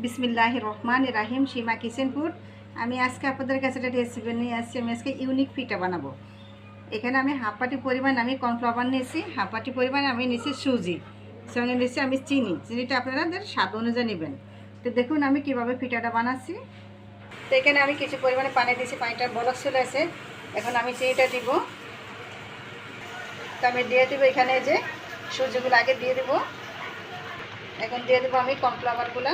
বিসমিল্লাহির রহমানির রাহিম। সীমা kitchen food. আমি আজকে আপনাদের কাছে একটা রেসিপি নিয়ে আসছি। আমি আজকে ইউনিক পিঠা বানাবো। এখানে আমি হাফ বাটি পরিমাণ আমি কর্নফ্লাওয়ার নিয়েছি, হাফ বাটি পরিমাণ আমি নিয়েছি সুজি, সঙ্গে নিয়েছি আমি চিনিটা আপনাদের স্বাদ অনুযায়ী নেবেন। তো দেখুন আমি কিভাবে পিঠাটা বানাচ্ছি। তো এখানে আমি কিছু পরিমাণে পানি দিয়েছি, পানিটা বলক চলে আসে। এখন আমি চিনিটা দিব। তো আমি দিয়ে দেবো এখানে যে সুজিগুলো আগে দিয়ে দেবো। এখন দিয়ে দেবো আমি কর্নফ্লাওয়ারগুলো।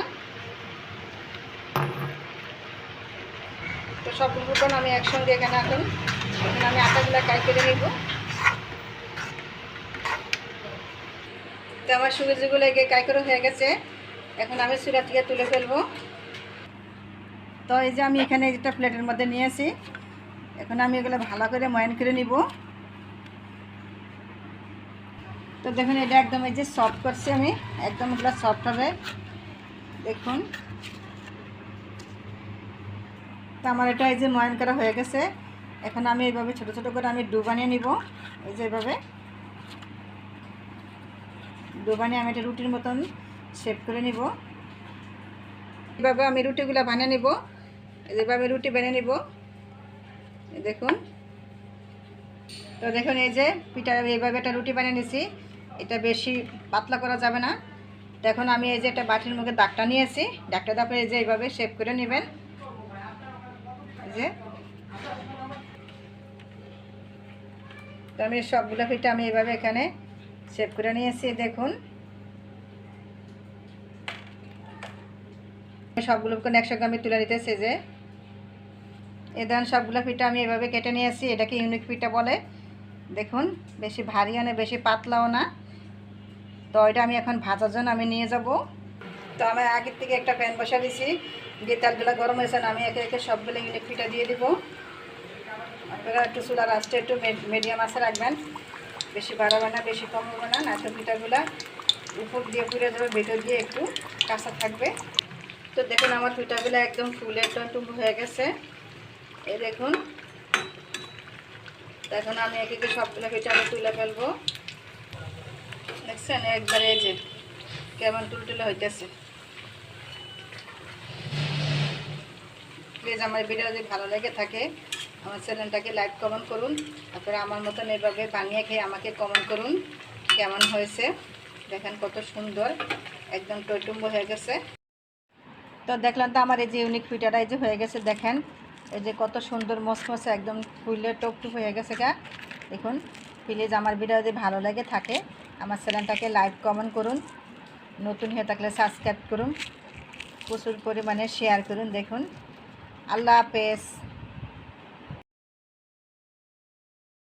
তো সবগুলো আমি একসঙ্গে এখানে এখন আমি আটাগুলো কাই করে নিব। তো আমার সুজিগুলো এগিয়ে কাই করে হয়ে গেছে। এখন আমি চুলা থেকে তুলে ফেলবো। তো এই যে আমি এখানে একটা প্লেটের মধ্যে নিয়েছি। এখন আমি এগুলো ভালো করে ময়ান করে নিব। তো দেখুন এটা একদম এই যে সফট করছি আমি, একদম এগুলো সফট হবে দেখুন। তো আমার এটা এই যে ময়ান করা হয়ে গেছে। এখন আমি এইভাবে ছোটো ছোটো করে আমি ডু বানিয়ে নিব। এই যে এইভাবে ডু বানিয়ে আমি এটা রুটির মতন শেপ করে নিব। এইভাবে আমি রুটিগুলো বানিয়ে নিব। এইভাবে রুটি বানিয়ে নিব দেখুন। তো দেখুন এই যে পিঠা এইভাবে একটা রুটি বানিয়ে নিয়েছি। এটা বেশি পাতলা করা যাবে না। তো এখন আমি এই যে একটা বাটির মুখে দাগটা নিয়েছি, দাগটা তারপরে এই যে এইভাবে শেপ করে নেবেন। এই যে তো আমি সবগুলো পিঠা আমি এইভাবে এখানে শেপ করে নিয়েছি দেখুন। সবগুলো একসঙ্গে আমি তুলে নিতেছি। যে এই ধরুন সবগুলো পিঠা আমি এভাবে কেটে নিয়েছি। এটাকে ইউনিক পিঠা বলে দেখুন। বেশি ভারীও না বেশি পাতলাও না। তো এটা আমি এখন ভাজার জন্য আমি নিয়ে যাব। তো আমি আগের থেকে একটা প্যান বসা দিয়েছি, দিয়ে তেলগুলো গরম হয়েছে। আমি একে একে সবগুলো ইউনিক পিঠা দিয়ে দিব। আপনারা একটু চুলার আঁচটা একটু মিডিয়াম আঁচে রাখবেন, বেশি বাড়াবে না বেশি কম হবে না, নাচো পিঠাগুলো উপর দিয়ে পুড়ে যাবে, ভেতর দিয়ে একটু কাঁচা থাকবে। তো দেখুন আমার পিঠাগুলো একদম ফুলে টুকরো হয়ে গেছে এই দেখুন। এখন আমি একে একে সবগুলো পিঠা তুলে ফেলবো। দেখছেন একবারে এই যে কেমন টুলটুলে হইতেছে। প্লিজ আমার ভিডিও যদি ভালো লেগে থাকে আমার চ্যানেলটাকে লাইক কমেন্ট করুন। তারপরে আমার মতন এভাবে বানিয়ে খেয়ে আমাকে কমেন্ট করুন কেমন হয়েছে। দেখেন কত সুন্দর একদম টইটুম্ব হয়ে গেছে। তো দেখলাম তো আমার এই যে ইউনিক পিঠাটা এই যে হয়ে গেছে দেখেন। এই যে কত সুন্দর মসমসে একদম ফুলে টকটুক হয়ে গেছে গা দেখুন। প্লিজ আমার ভিডিও যদি ভালো লাগে থাকে আমার চ্যানেলটাকে লাইক কমেন্ট করুন, নতুন হয়ে থাকলে সাবস্ক্রাইব করুন, প্রচুর পরিমাণে শেয়ার করুন দেখুন। আল্লাহ হাফেজ।